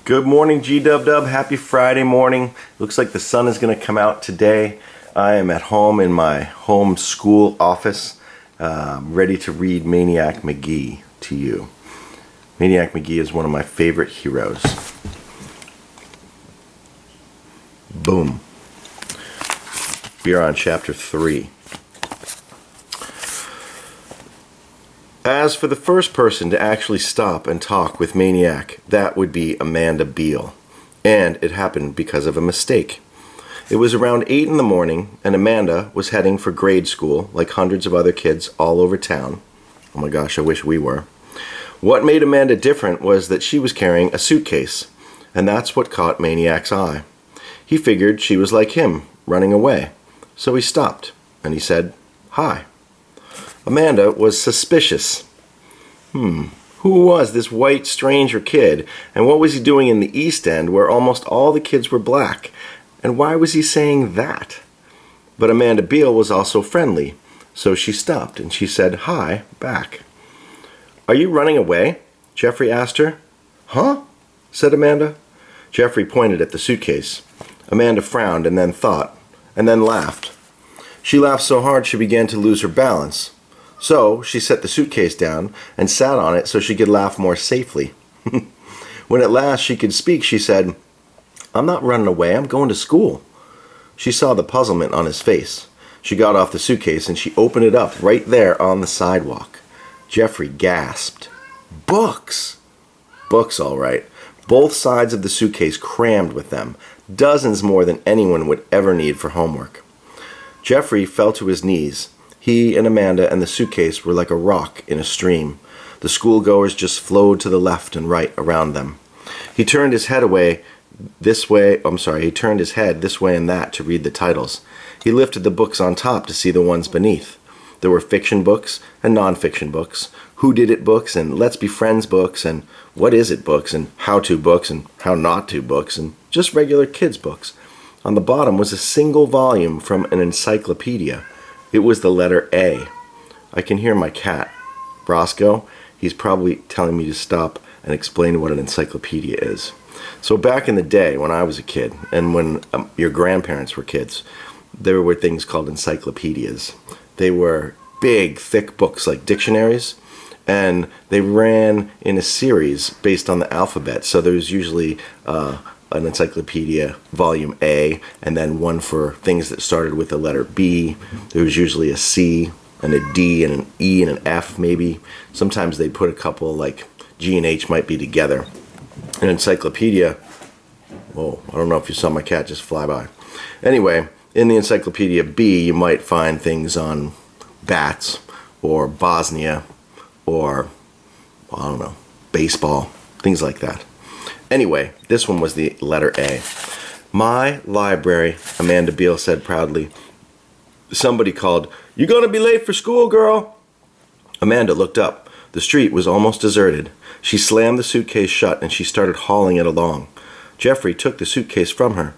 Good morning, G-Dub-Dub. Happy Friday morning. Looks like the sun is going to come out today. I am at home in my home school office, ready to read Maniac Magee to you. Maniac Magee is one of my favorite heroes. Boom. We are on chapter 3. As for the first person to actually stop and talk with Maniac, that would be Amanda Beale. And it happened because of a mistake. It was around 8 in the morning, and Amanda was heading for grade school like hundreds of other kids all over town. Oh my gosh, I wish we were. What made Amanda different was that she was carrying a suitcase, and that's what caught Maniac's eye. He figured she was like him, running away. So he stopped, and he said, "Hi." Amanda was suspicious. Who was this white stranger kid, and what was he doing in the East End where almost all the kids were black, and why was he saying that? But Amanda Beale was also friendly, so she stopped and she said hi back. "Are you running away?" Jeffrey asked her. "Huh?" said Amanda. Jeffrey pointed at the suitcase. Amanda frowned and then thought, and then laughed. She laughed so hard she began to lose her balance. So she set the suitcase down and sat on it so she could laugh more safely. When at last she could speak, she said, "I'm not running away, I'm going to school." She saw the puzzlement on his face. She got off the suitcase and she opened it up right there on the sidewalk. Jeffrey gasped. Books! Books, all right. Both sides of the suitcase crammed with them, dozens more than anyone would ever need for homework. Jeffrey fell to his knees. He and Amanda and the suitcase were like a rock in a stream. The schoolgoers just flowed to the left and right around them. He turned his head this way and that to read the titles. He lifted the books on top to see the ones beneath. There were fiction books and non-fiction books, who did it books and let's be friends books and what is it books and how to books and how not to books and just regular kids books. On the bottom was a single volume from an encyclopedia. It was the letter A. I can hear my cat, Roscoe. He's probably telling me to stop and explain what an encyclopedia is. So back in the day when I was a kid and when your grandparents were kids, there were things called encyclopedias. They were big, thick books like dictionaries, and they ran in a series based on the alphabet. So there was usually an encyclopedia, volume A, and then one for things that started with the letter B. There was usually a C and a D and an E and an F maybe. Sometimes they'd put a couple like G and H might be together. An encyclopedia, whoa, I don't know if you saw my cat just fly by. Anyway, in the encyclopedia B, you might find things on bats or Bosnia or, I don't know, baseball, things like that. Anyway, this one was the letter A. "My library," Amanda Beale said proudly. Somebody called, "You gonna be late for school, girl?" Amanda looked up. The street was almost deserted. She slammed the suitcase shut and she started hauling it along. Jeffrey took the suitcase from her.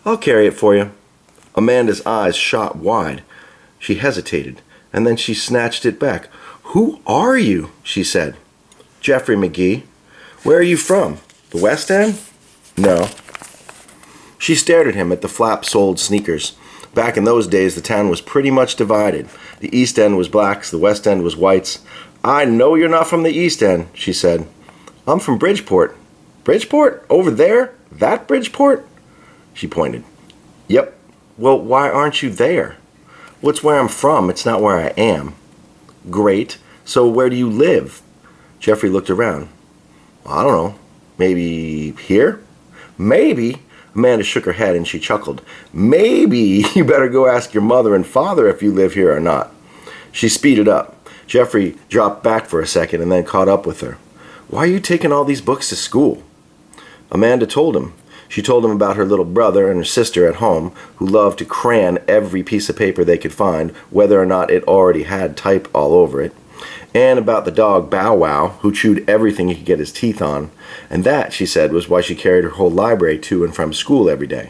"I'll carry it for you." Amanda's eyes shot wide. She hesitated, and then she snatched it back. "Who are you?" she said. "Jeffrey Magee." "Where are you from? The West End?" "No." She stared at him at the flap-soled sneakers. Back in those days, the town was pretty much divided. The East End was blacks, the West End was whites. "I know you're not from the East End," she said. "I'm from Bridgeport." "Bridgeport? Over there? That Bridgeport?" She pointed. "Yep." "Well, why aren't you there?" "Well, it's where I'm from. It's not where I am." "Great. So where do you live?" Jeffrey looked around. "I don't know. Maybe here?" "Maybe?" Amanda shook her head and she chuckled. "Maybe you better go ask your mother and father if you live here or not." She speeded up. Jeffrey dropped back for a second and then caught up with her. "Why are you taking all these books to school?" Amanda told him. She told him about her little brother and her sister at home who loved to crayon every piece of paper they could find, whether or not it already had type all over it. And about the dog Bow Wow, who chewed everything he could get his teeth on. And that, she said, was why she carried her whole library to and from school every day.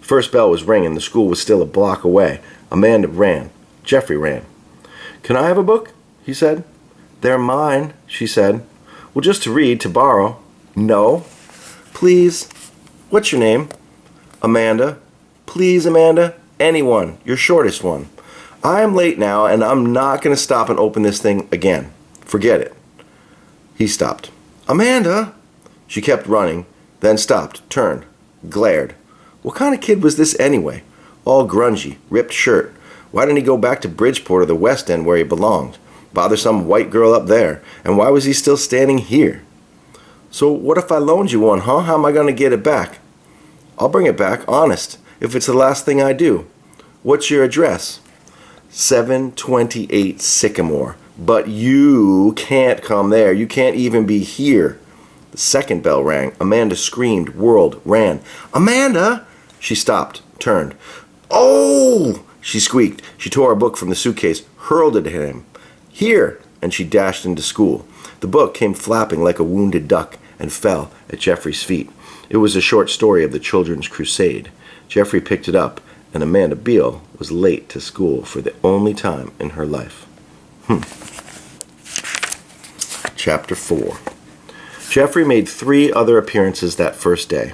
The first bell was ringing. The school was still a block away. Amanda ran. Jeffrey ran. "Can I have a book?" he said. "They're mine," she said. "Well, just to read, to borrow." "No." Please. What's your name? Amanda. Please, Amanda. Anyone. Your shortest one. I am late now, and I'm not going to stop and open this thing again. Forget it. He stopped. Amanda! She kept running, then stopped, turned, glared. What kind of kid was this anyway? All grungy, ripped shirt. Why didn't he go back to Bridgeport or the West End where he belonged? Bother some white girl up there. And why was he still standing here? So what if I loaned you one, huh? How am I going to get it back? I'll bring it back, honest, if it's the last thing I do. What's your address? 728 Sycamore. But you can't come there. You can't even be here. The second bell rang. Amanda screamed, whirled, ran. Amanda! She stopped, turned. Oh! She squeaked. She tore a book from the suitcase, hurled it at him. Here! And she dashed into school. The book came flapping like a wounded duck and fell at Jeffrey's feet. It was a short story of the Children's Crusade. Jeffrey picked it up, and Amanda Beale was late to school for the only time in her life. Chapter 4. Jeffrey made 3 other appearances that first day.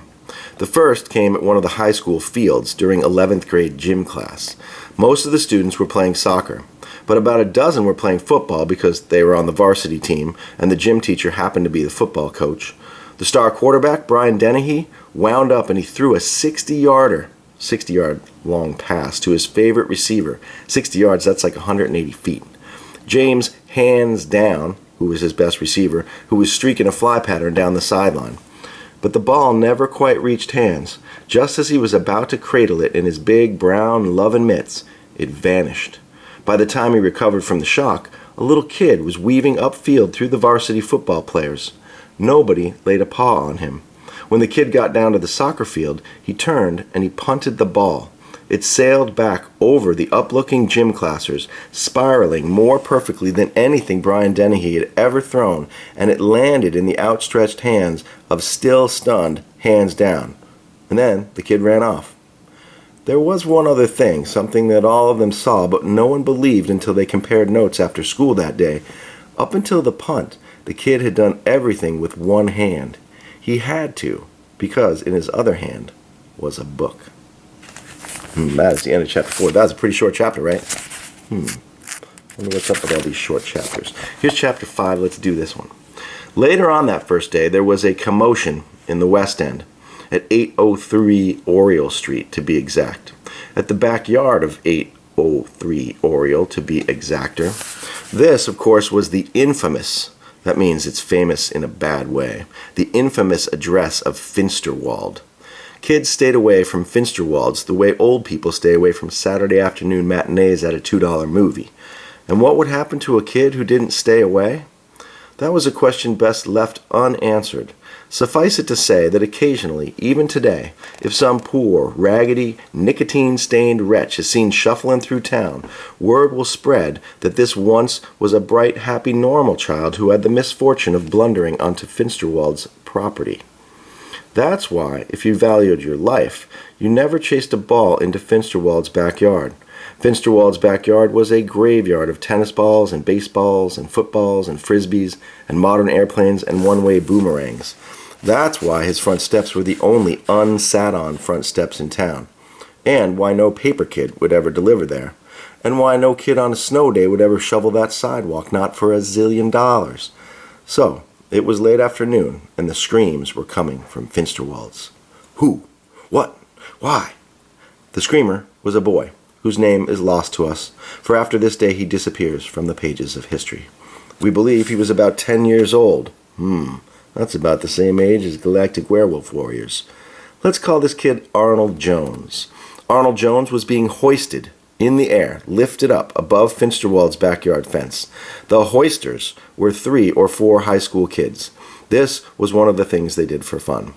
The first came at one of the high school fields during 11th grade gym class. Most of the students were playing soccer, but about a dozen were playing football because they were on the varsity team, and the gym teacher happened to be the football coach. The star quarterback, Brian Dennehy, wound up and he threw a 60-yard long pass to his favorite receiver. 60 yards, that's like 180 feet. James Hands Down, who was his best receiver, who was streaking a fly pattern down the sideline. But the ball never quite reached Hands. Just as he was about to cradle it in his big, brown, loving mitts, it vanished. By the time he recovered from the shock, a little kid was weaving upfield through the varsity football players. Nobody laid a paw on him. When the kid got down to the soccer field, he turned and he punted the ball. It sailed back over the up-looking gym classers, spiraling more perfectly than anything Brian Dennehy had ever thrown, and it landed in the outstretched hands of still stunned Hands Down. And then the kid ran off. There was one other thing, something that all of them saw, but no one believed until they compared notes after school that day. Up until the punt, the kid had done everything with one hand. He had to, because in his other hand was a book. That is the end of chapter 4. That was a pretty short chapter, right? Wonder what's up with all these short chapters. Here's chapter 5. Let's do this one. Later on that first day, there was a commotion in the West End, at 803 Oriole Street, to be exact. At the backyard of 803 Oriole, to be exacter. This, of course, was the infamous, that means it's famous in a bad way, the infamous address of Finsterwald. Kids stayed away from Finsterwalds the way old people stay away from Saturday afternoon matinees at a $2 movie. And what would happen to a kid who didn't stay away? That was a question best left unanswered. Suffice it to say that occasionally, even today, if some poor, raggedy, nicotine-stained wretch is seen shuffling through town, word will spread that this once was a bright, happy, normal child who had the misfortune of blundering onto Finsterwald's property. That's why, if you valued your life, you never chased a ball into Finsterwald's backyard. Finsterwald's backyard was a graveyard of tennis balls and baseballs and footballs and frisbees and modern airplanes and one-way boomerangs. That's why his front steps were the only unsat-on front steps in town, and why no paper kid would ever deliver there, and why no kid on a snow day would ever shovel that sidewalk, not for $1 zillion. So, it was late afternoon, and the screams were coming from Finsterwald's. Who? What? Why? The screamer was a boy, whose name is lost to us, for after this day he disappears from the pages of history. We believe he was about 10 years old. That's about the same age as Galactic Werewolf Warriors. Let's call this kid Arnold Jones. Arnold Jones was being hoisted in the air, lifted up above Finsterwald's backyard fence. The hoisters were 3 or 4 high school kids. This was one of the things they did for fun.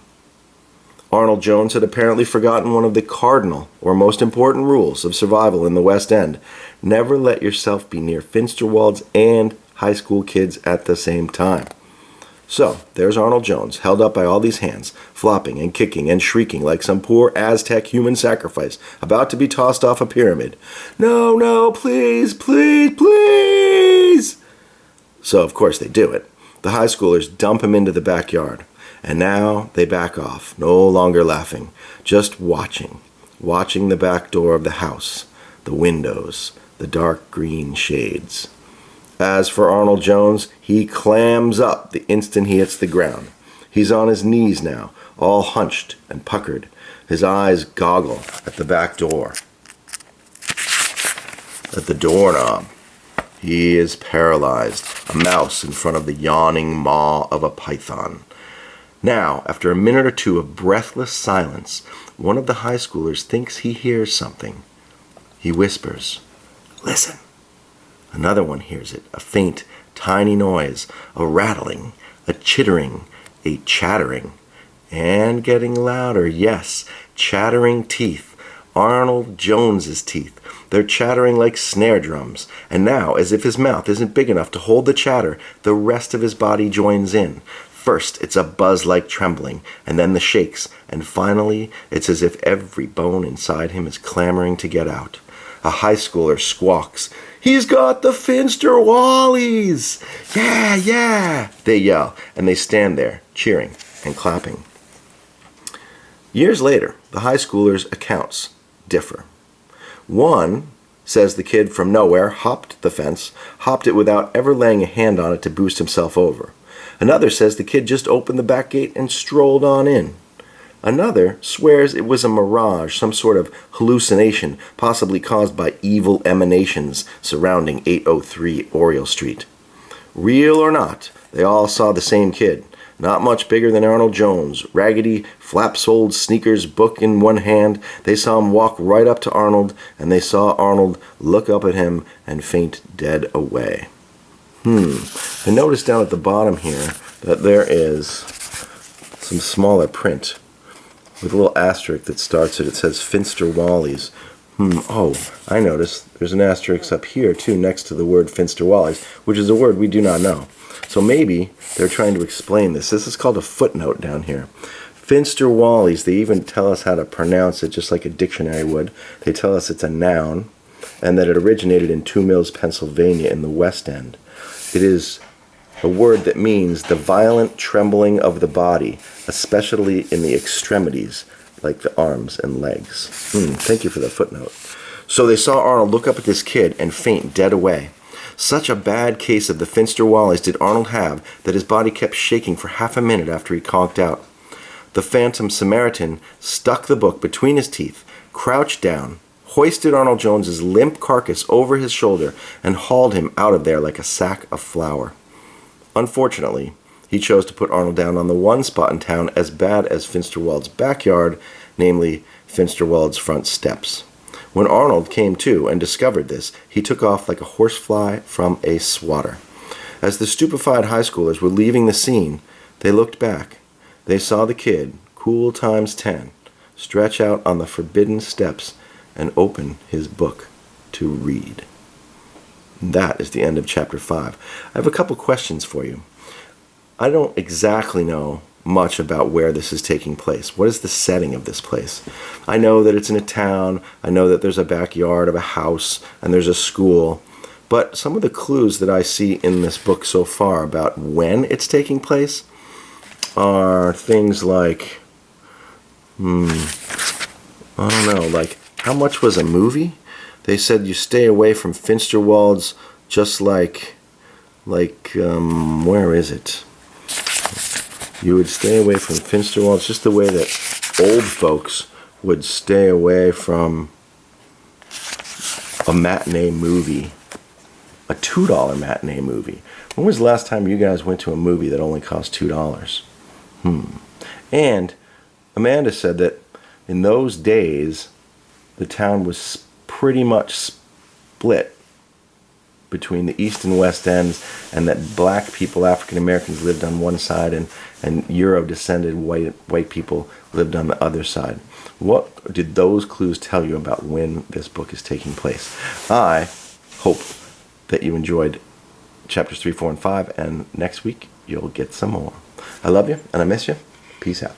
Arnold Jones had apparently forgotten one of the cardinal or most important rules of survival in the West End. Never let yourself be near Finsterwald's and high school kids at the same time. So, there's Arnold Jones, held up by all these hands, flopping and kicking and shrieking like some poor Aztec human sacrifice, about to be tossed off a pyramid. No, no, please, please, please! So, of course, they do it. The high schoolers dump him into the backyard. And now they back off, no longer laughing, just watching the back door of the house, the windows, the dark green shades. As for Arnold Jones, he clams up the instant he hits the ground. He's on his knees now, all hunched and puckered. His eyes goggle at the back door, at the doorknob. He is paralyzed, a mouse in front of the yawning maw of a python. Now, after a minute or two of breathless silence, one of the high schoolers thinks he hears something. He whispers, "Listen." Another one hears it, a faint, tiny noise, a rattling, a chittering, a chattering, and getting louder, yes, chattering teeth. Arnold Jones's teeth. They're chattering like snare drums, and now, as if his mouth isn't big enough to hold the chatter, the rest of his body joins in. First, it's a buzz-like trembling, and then the shakes, and finally, it's as if every bone inside him is clamoring to get out. A high schooler squawks, "He's got the Finster Wallies!" "Yeah, yeah!" they yell, and they stand there, cheering and clapping. Years later, the high schoolers' accounts differ. One says the kid from nowhere hopped the fence, hopped it without ever laying a hand on it to boost himself over. Another says the kid just opened the back gate and strolled on in. Another swears it was a mirage, some sort of hallucination, possibly caused by evil emanations surrounding 803 Oriole Street. Real or not, they all saw the same kid, not much bigger than Arnold Jones, raggedy, flap-soled sneakers, book in one hand. They saw him walk right up to Arnold, and they saw Arnold look up at him and faint dead away. I noticed down at the bottom here that there is some smaller print with a little asterisk that starts it. It says Finster Wallies. Oh, I noticed there's an asterisk up here too next to the word Finster Wallies, which is a word we do not know. So maybe they're trying to explain this. This is called a footnote down here. Finster Wallies, they even tell us how to pronounce it just like a dictionary would. They tell us it's a noun and that it originated in Two Mills, Pennsylvania in the West End. It is a word that means the violent trembling of the body, especially in the extremities, like the arms and legs. Thank you for the footnote. So they saw Arnold look up at this kid and faint dead away. Such a bad case of the Finster Wallies did Arnold have that his body kept shaking for half a minute after he conked out. The phantom Samaritan stuck the book between his teeth, crouched down, hoisted Arnold Jones's limp carcass over his shoulder, and hauled him out of there like a sack of flour. Unfortunately, he chose to put Arnold down on the one spot in town as bad as Finsterwald's backyard, namely Finsterwald's front steps. When Arnold came to and discovered this, he took off like a horsefly from a swatter. As the stupefied high schoolers were leaving the scene, they looked back. They saw the kid, cool times 10, stretch out on the forbidden steps and open his book to read. That is the end of chapter 5. I have a couple questions for you. I don't exactly know much about where this is taking place. What is the setting of this place? I know that it's in a town. I know that there's a backyard of a house and there's a school. But some of the clues that I see in this book so far about when it's taking place are things like, I don't know, like how much was a movie? They said you stay away from Finsterwalds just like, where is it? You would stay away from Finsterwalds just the way that old folks would stay away from a matinee movie, a $2 matinee movie. When was the last time you guys went to a movie that only cost $2? And Amanda said that in those days, the town was pretty much split between the East and West Ends, and that black people, African Americans, lived on one side, and Euro-descended white people lived on the other side. What did those clues tell you about when this book is taking place? I hope that you enjoyed chapters 3, 4, and 5, and next week you'll get some more. I love you, and I miss you. Peace out.